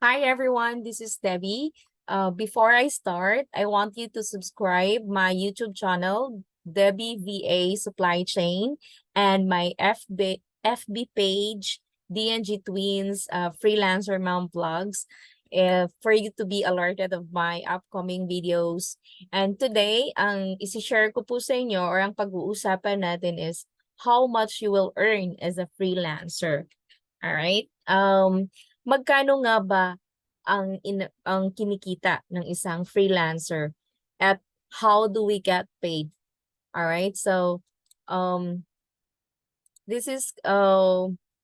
Hi everyone, this is Debbie. Before I start, I want you to subscribe my YouTube channel, Debbie VA Supply Chain, and my FB page, DNG Twins Freelancer Mom Vlogs, for you to be alerted of my upcoming videos. And today, ang isi-share ko po sa inyo or ang pag-uusapan natin is how much you will earn as a freelancer. All right? Magkano nga ba ang kinikita ng isang freelancer at how do we get paid? All right? So, um this is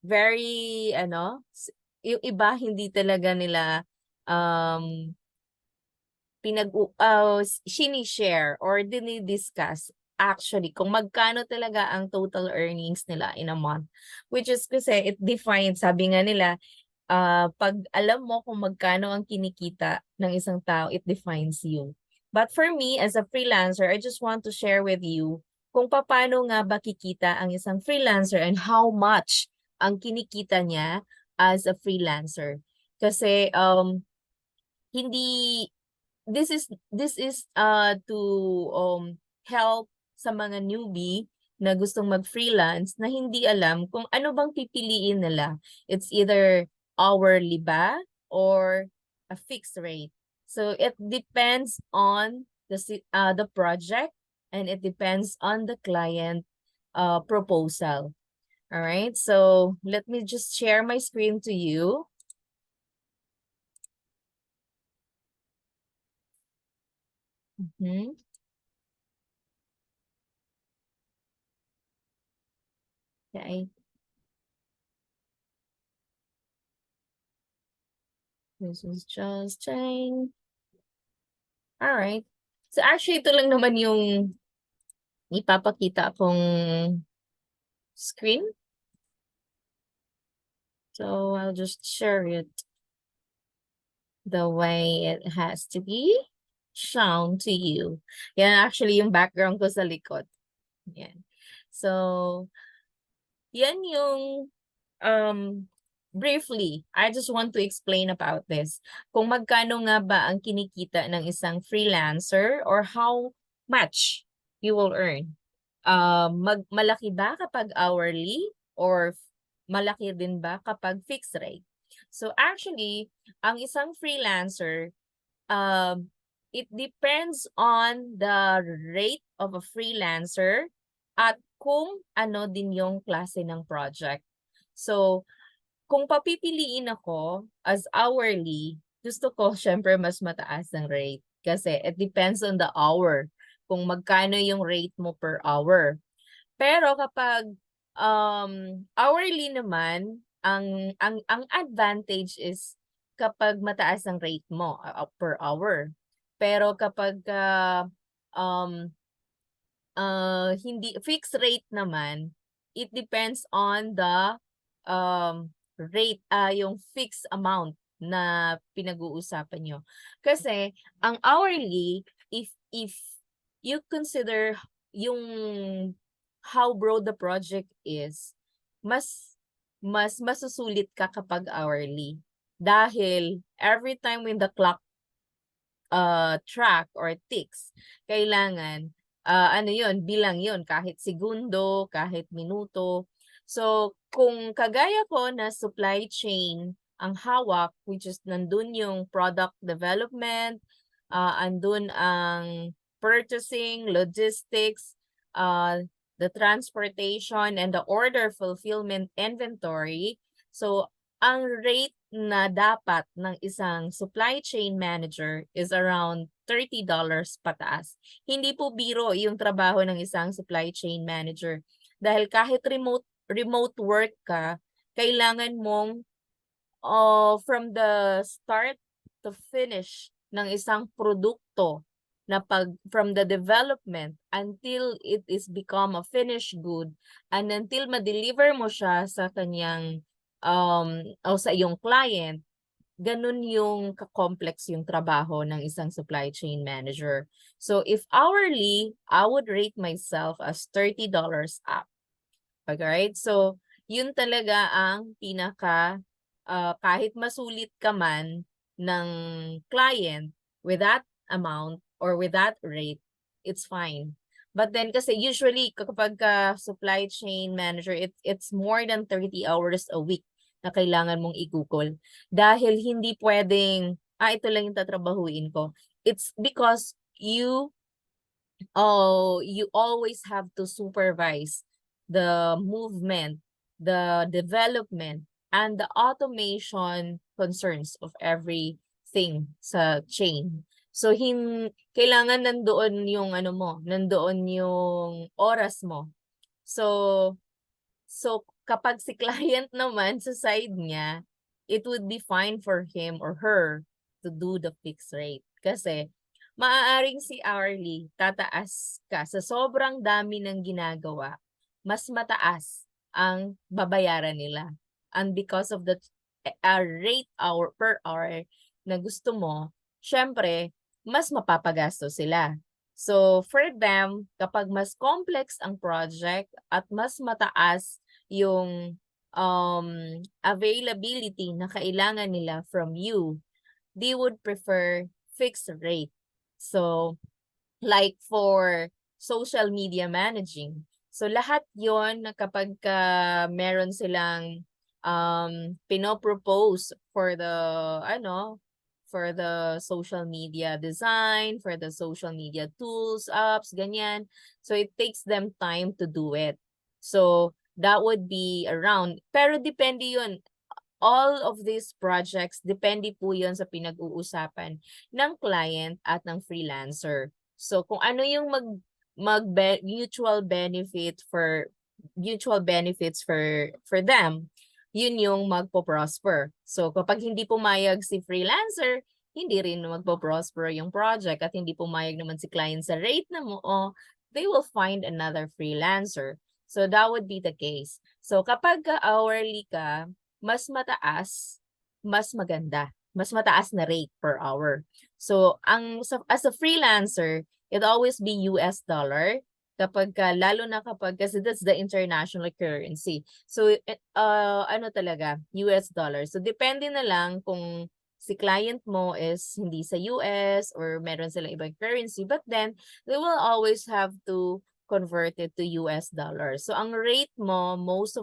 very yung iba hindi talaga nila um share or dinidiscuss actually kung magkano talaga ang total earnings nila in a month, which is kasi it defines, sabi nga nila, pag alam mo kung magkano ang kinikita ng isang tao, it defines you. But for me, as a freelancer, I just want to share with you kung paano nga ba kikita ang isang freelancer and how much ang kinikita niya as a freelancer. Kasi hindi this is to help sa mga newbie na gustong mag-freelance na hindi alam kung ano bang pipiliin nila. It's either hourly ba or a fixed rate. So it depends on the project and it depends on the client proposal. All right? So let me just share my screen to you. Mm-hmm. Okay. This is just Jane. Alright. So actually, ito lang naman yung ipapakita kong screen. So I'll just share it the way it has to be shown to you. Yan actually yung background ko sa likod. Yan. So, yan yung briefly, I just want to explain about this. Kung magkano nga ba ang kinikita ng isang freelancer or how much you will earn. Malaki ba kapag hourly or malaki din ba kapag fixed rate? So actually, ang isang freelancer, it depends on the rate of a freelancer at kung ano din yung klase ng project. So, kung papipiliin ako as hourly, gusto ko syempre mas mataas ang rate kasi it depends on the hour kung magkano yung rate mo per hour. Pero kapag hourly naman, ang advantage is kapag mataas ang rate mo per hour. Pero kapag um hindi fixed rate naman, it depends on the rate, yung fixed amount na pinag-uusapan nyo. Kasi ang hourly, if you consider yung how broad the project is, mas masusulit ka kapag hourly. Dahil every time when the clock track or ticks, kailangan ano yun, bilang yun, kahit segundo, kahit minuto. So, kung kagaya ko na supply chain ang hawak, which is nandun yung product development, andun ang purchasing, logistics, the transportation, and the order fulfillment inventory. So, ang rate na dapat ng isang supply chain manager is around $30 pataas. Hindi po biro yung trabaho ng isang supply chain manager. Dahil kahit remote work ka, kailangan mong from the start to finish ng isang produkto na from the development until it is become a finished good and until ma-deliver mo siya sa kanyang o sa iyong client, ganun yung ka-complex yung trabaho ng isang supply chain manager. So if hourly, I would rate myself as $30 up. Alright? So yun talaga ang pinaka kahit masulit ka man ng client with that amount or with that rate, it's fine. But then kasi usually kapag supply chain manager, it's more than 30 hours a week na kailangan mong igugol. Dahil hindi pwedeng, ito lang yung tatrabahuin ko. It's because you always have to supervise the movement, the development, and the automation concerns of everything sa chain. So kailangan nandoon yung nandoon yung oras mo. So kapag si client naman sa side niya, it would be fine for him or her to do the fixed rate. Kasi maaaring si hourly, tataas ka sa sobrang dami ng ginagawa, mas mataas ang babayaran nila. And because of the rate hour per hour na gusto mo, syempre, mas mapapagasto sila. So, for them, kapag mas complex ang project at mas mataas yung availability na kailangan nila from you, they would prefer fixed rate. So, like for social media managing. So, lahat yon na kapag meron silang pinopropose for for the social media design, for the social media tools, apps, ganyan. So, it takes them time to do it. So, that would be around. Pero depende yun. All of these projects, depende po yun sa pinag-uusapan ng client at ng freelancer. So, kung ano yung mutual benefits for them, yun yung magpo-prosper. So, kapag hindi pumayag si freelancer, hindi rin magpo-prosper yung project at hindi pumayag naman si client sa rate na mo, they will find another freelancer. So, that would be the case. So, kapag hourly ka, mas mataas, mas maganda. Mas mataas na rate per hour. So, as a freelancer, it always be US dollar. Lalo na kapag, kasi that's the international currency. So, talaga, US dollar. So, depende na lang kung si client mo is hindi sa US or meron silang ibang currency. But then, they will always have to convert it to US dollar. So, ang rate mo, most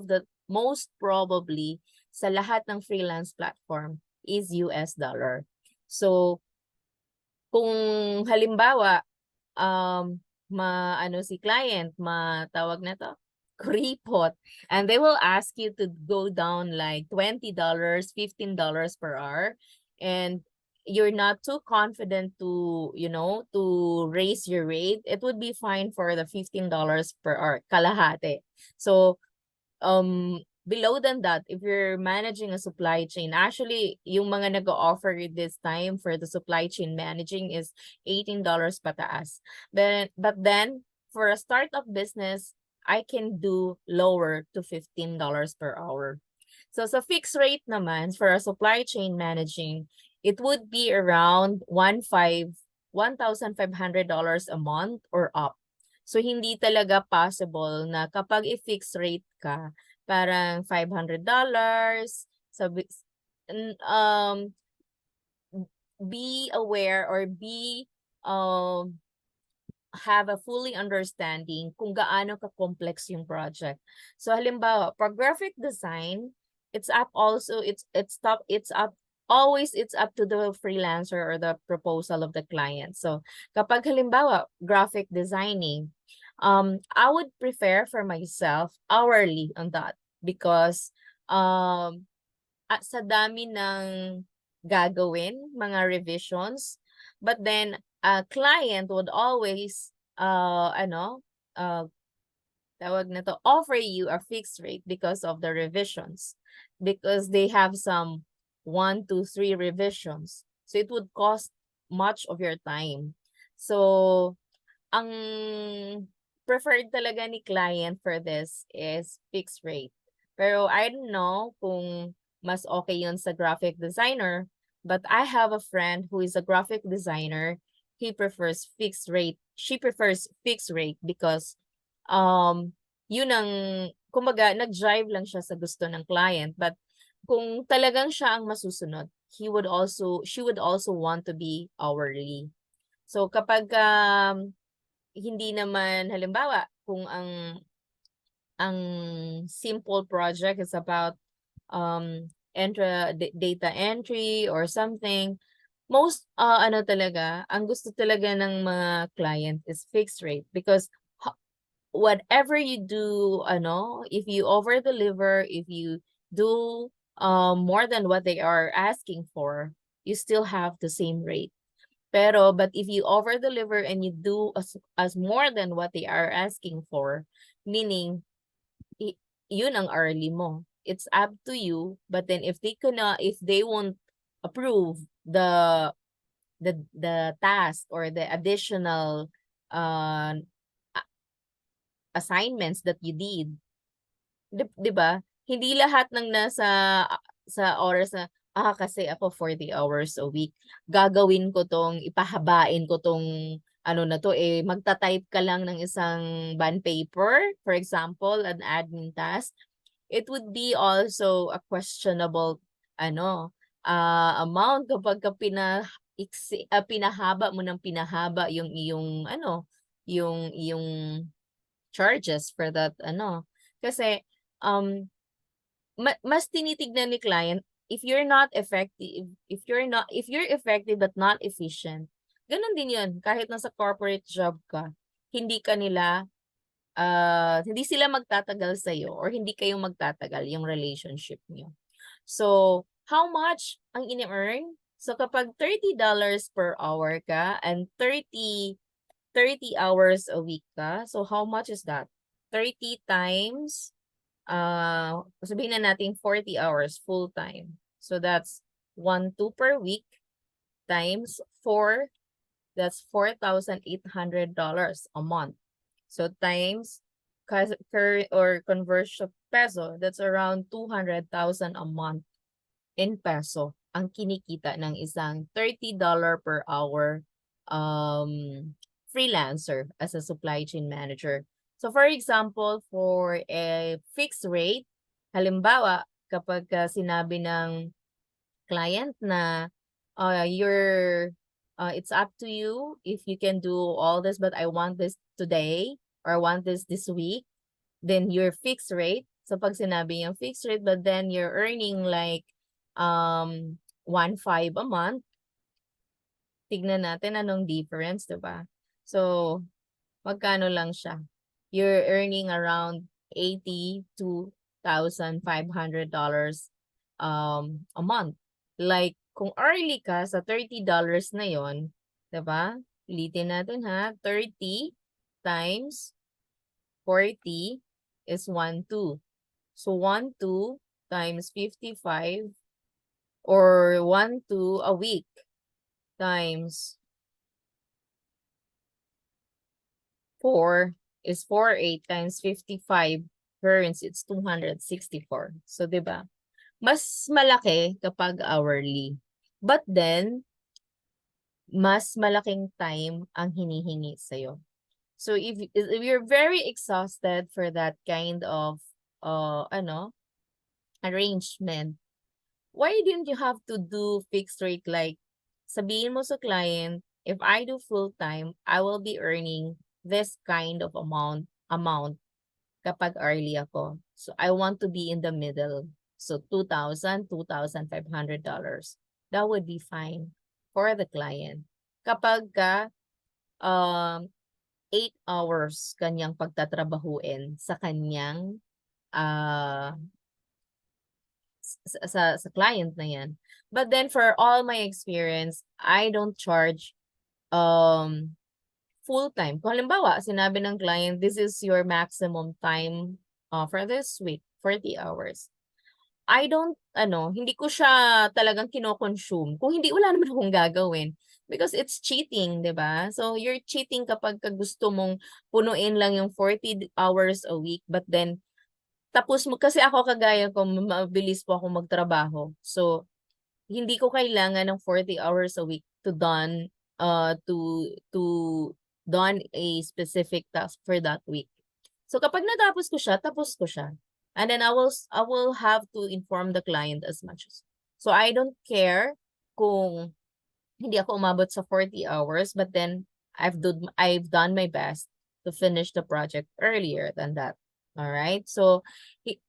probably, sa lahat ng freelance platform is US dollar. So, kung halimbawa, si client, matawag na to, kuripot, and they will ask you to go down like $20, $15 per hour, and you're not too confident to raise your rate, it would be fine for the $15 per hour, kalahati. So, below than that, if you're managing a supply chain, actually, yung mga nag-offer this time for the supply chain managing is $18 pataas. But then, for a startup business, I can do lower to $15 per hour. So, sa fixed rate naman, for a supply chain managing, it would be around $1,500 a month or up. So, hindi talaga possible na kapag i-fixed rate ka, parang $500, be aware or have a fully understanding kung gaano ka-complex yung project. So, halimbawa, for graphic design, it's up to the freelancer or the proposal of the client. So, kapag halimbawa, graphic designing, I would prefer for myself hourly on that because sa dami ng gagawin, mga revisions, but then a client would always offer you a fixed rate because of the revisions, because they have some 1 to 3 revisions. So it would cost much of your time. So ang preferred talaga ni client for this is fixed rate. Pero I don't know kung mas okay yun sa graphic designer, but I have a friend who is a graphic designer. He prefers fixed rate. She prefers fixed rate because yun ang, kumbaga, nag-drive lang siya sa gusto ng client. But kung talagang siya ang masusunod, she would also want to be hourly. So kapag hindi naman halimbawa kung ang simple project is about data entry or something, most ano talaga, ang gusto talaga ng mga client is fixed rate because whatever you do, ano, if you over deliver, if you do more than what they are asking for, you still have the same rate. But if you over deliver and you do as more than what they are asking for, meaning yun ang hourly mo. It's up to you, but then if they won't approve the task or the additional uh assignments that you did, 'di ba? Hindi lahat ng nasa sa oras na, kasi ako 40 hours a week, gagawin ko 'tong, ipahabain ko 'tong ano na 'to, magta-type ka lang ng isang bond paper, for example, an admin task. It would be also a questionable ano, amount kapagka pinahaba mo ng pinahaba yung iyong ano, yung charges for that ano. Kasi, mas tinitignan ni client if you're not effective, if you're effective but not efficient, gano'n din 'yun kahit nasa corporate job ka, hindi ka nila, hindi sila magtatagal sa'yo or hindi kayo magtatagal yung relationship niyo. So, how much ang ini-earn? So, kapag $30 per hour ka and 30 hours a week ka, so how much is that? 30 times, sabihin na natin 40 hours full-time. So, that's 1,200 per week times 4, that's $4,800 a month. So, times or conversion peso, that's around 200,000 a month in peso ang kinikita ng isang $30 per hour freelancer as a supply chain manager. So for example, for a fixed rate, halimbawa kapag sinabi ng client na it's up to you if you can do all this, but I want this today or I want this week, then your fixed rate. So pag sinabi yung fixed rate, but then you're earning like 1,500 a month, tignan natin anong difference, diba? So, magkano lang siya? You're earning around $82,500 a month. Like, kung early ka sa $30 na yon, diba? Ulitin natin ha, 30 times 40 is 1,200. So, 1,200 times 55 or 1,200 a week times 4 is 48 times 55 earns it's 264. So, 'di ba? Mas malaki kapag hourly. But then, mas malaking time ang hinihingi sa'yo. So, if you're very exhausted for that kind of arrangement, why didn't you have to do fixed rate? Like, sabihin mo sa client, if I do full-time, I will be earning this kind of amount kapag early ako. So, I want to be in the middle. So, $2,500. That would be fine for the client. Kapag 8 hours kanyang pagtatrabahuin sa kanyang sa client na yan. But then for all my experience, I don't charge full-time. Kung halimbawa, sinabi ng client, this is your maximum time for this week, 40 hours. I don't, hindi ko siya talagang kino-consume. Kung hindi, wala naman akong gagawin. Because it's cheating, di ba? So, you're cheating kapag gusto mong punuin lang yung 40 hours a week, but then, tapos mo, kasi ako kagaya ko, mabilis po ako magtrabaho. So, hindi ko kailangan ng 40 hours a week to done a specific task for that week. So, kapag natapos ko siya, tapos ko siya. And then I will have to inform the client as much as. So I don't care kung hindi ako umabot sa 40 hours, but then I've done my best to finish the project earlier than that. All right? So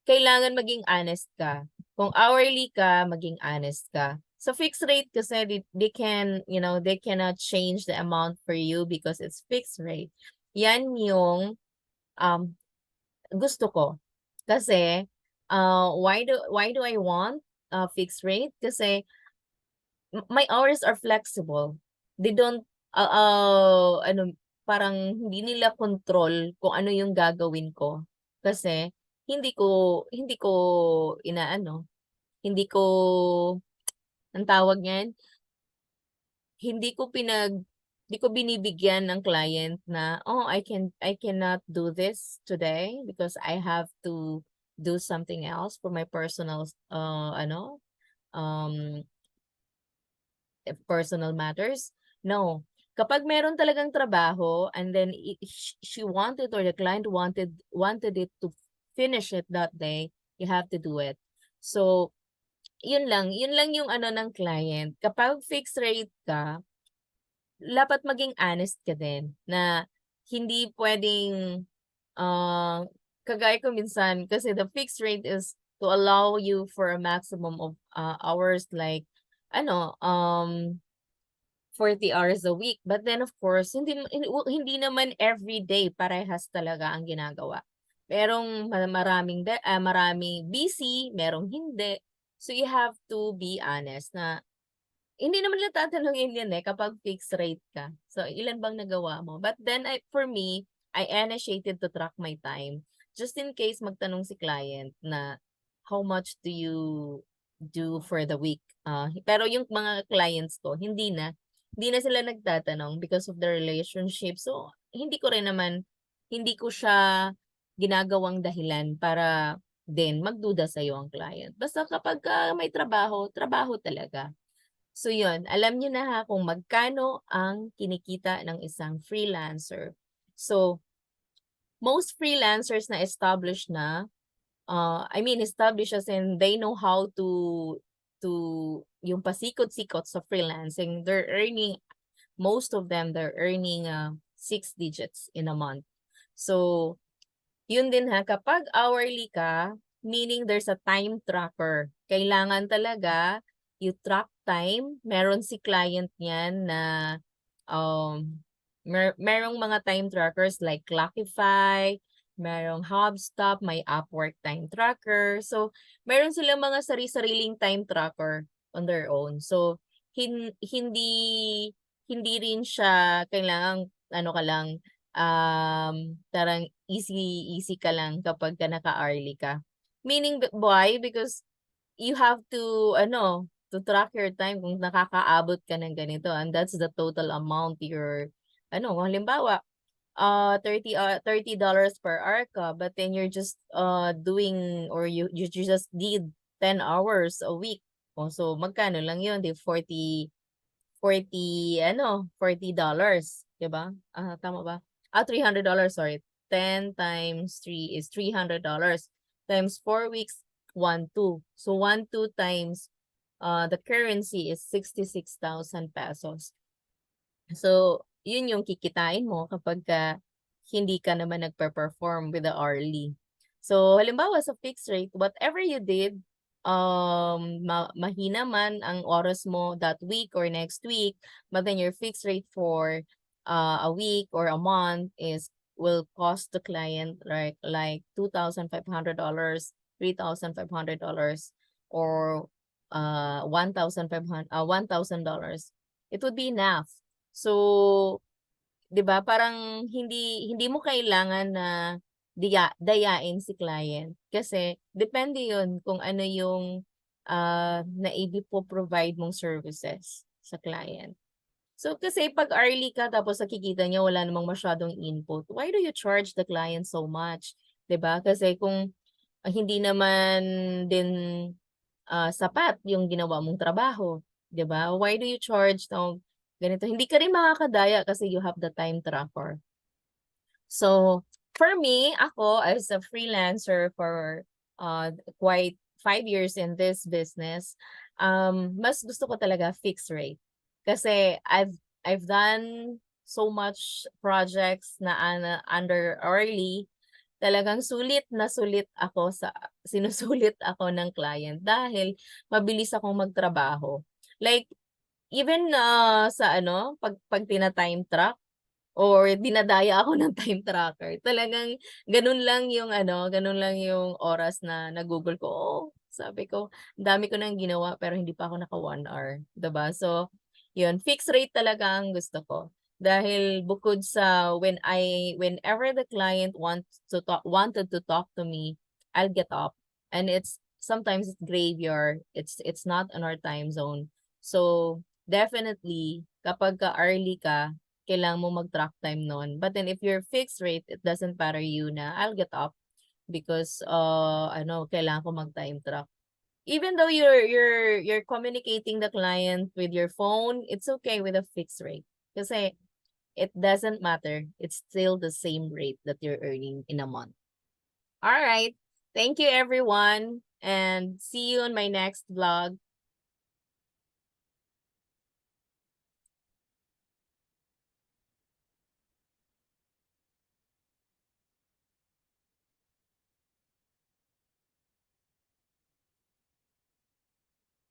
kailangan maging honest ka. Kung hourly ka, maging honest ka. So fixed rate kasi they can, they cannot change the amount for you because it's fixed rate. Yan yung um gusto ko. Kasi why do I want fixed rate? Kasi my hours are flexible. They don't ano, parang hindi nila control kung ano yung gagawin ko. Kasi hindi ko inaano, hindi ko ang tawag niyan, hindi ko hindi ko binibigyan ng client na, "Oh, I cannot do this today because I have to do something else for my personal um personal matters." No. Kapag meron talagang trabaho and then she wanted or the client wanted it to finish it that day, you have to do it. So, yun lang yung ano ng client. Kapag fixed rate ka, dapat maging honest ka din na hindi puwedeng, ah, kagaya ko minsan kasi the fixed rate is to allow you for a maximum of, hours like ano, 40 hours a week. But then of course, hindi naman everyday parehas talaga ang ginagawa. Maraming busy, merong hindi. So you have to be honest na hindi naman nila tatanungin yan, kapag fixed rate ka. So, ilan bang nagawa mo? But then for me, I initiated to track my time just in case magtanong si client na, "How much do you do for the week?" Pero yung mga clients ko, hindi na sila nagtatanong because of the relationship. So, hindi ko siya ginagawang dahilan para din magduda sa'yo ang client. Basta kapagka may trabaho, trabaho talaga. So yun, alam niyo na ha kung magkano ang kinikita ng isang freelancer. So, most freelancers na established na, established as in they know how to yung pasikot-sikot sa freelancing, most of them, they're earning 6 digits in a month. So, yun din ha, kapag hourly ka, meaning there's a time tracker. Kailangan talaga you track time. Meron si client niyan na merong mga time trackers like Clockify, merong HubSpot, may Upwork time tracker. So, meron silang mga sari-sariling time tracker on their own. So, hindi hindi rin siya kailangang ano ka lang, tarang easy ka lang kapag naka-hourly ka. Meaning why? Because you have to to track your time kung nakakaabot ka ng ganito and that's the total amount halimbawa, $30 per hour ka but then you're just doing or you just did 10 hours a week. Oh, so magkano lang yun? Di 40 'di ba? Tama ba? $300, sorry. 10 times 3 is $300 times 4 weeks, 1,200. So 1,200 times the currency is 66,000 pesos. So, yun yung kikitain mo kapagka hindi ka naman nagpe-perform with the hourly. So, halimbawa sa fixed rate, whatever you did, mahina man ang oras mo that week or next week, but then your fixed rate for a week or a month will cost the client like $2,500, $3,500, or $1,000. It would be enough. So, 'di ba parang hindi mo kailangan na dayain si client kasi depende 'yun kung ano yung provide mong services sa client. So, kasi pag hourly ka tapos nakikita niya wala namang masyadong input, why do you charge the client so much? 'Di ba? Kasi kung hindi naman din sapat yung ginawa mong trabaho, 'di ba? Why do you charge ng ganito? Hindi ka rin makakadaya kasi you have the time tracker. So, for me, ako as a freelancer for quite 5 years in this business, mas gusto ko talaga fixed rate. Kasi I've done so much projects na under hourly, talagang sulit ako sa sinusulit ako ng client dahil mabilis akong magtrabaho. Like even, sa ano, 'pag tina-time track or dinadaya ako ng time tracker, talagang gano'n lang yung ano, gano'n lang yung oras na nagugol ko. Oo, sabi ko, ang dami ko ng ginawa pero hindi pa ako naka 1 hour, 'di ba? So, yun, fixed rate talaga ang gusto ko. Dahil bukod sa whenever the client wanted to talk to me, I'll get up. And sometimes it's graveyard, it's not on our time zone. So, definitely kapagka early ka, kailangan mo mag-track time nun. But then if you're fixed rate, it doesn't matter you na I'll get up because ano, kailangan ko mag-time track. Even though you're communicating the client with your phone, it's okay with a fixed rate. Kasi it doesn't matter. It's still the same rate that you're earning in a month. All right. Thank you everyone and see you on my next vlog.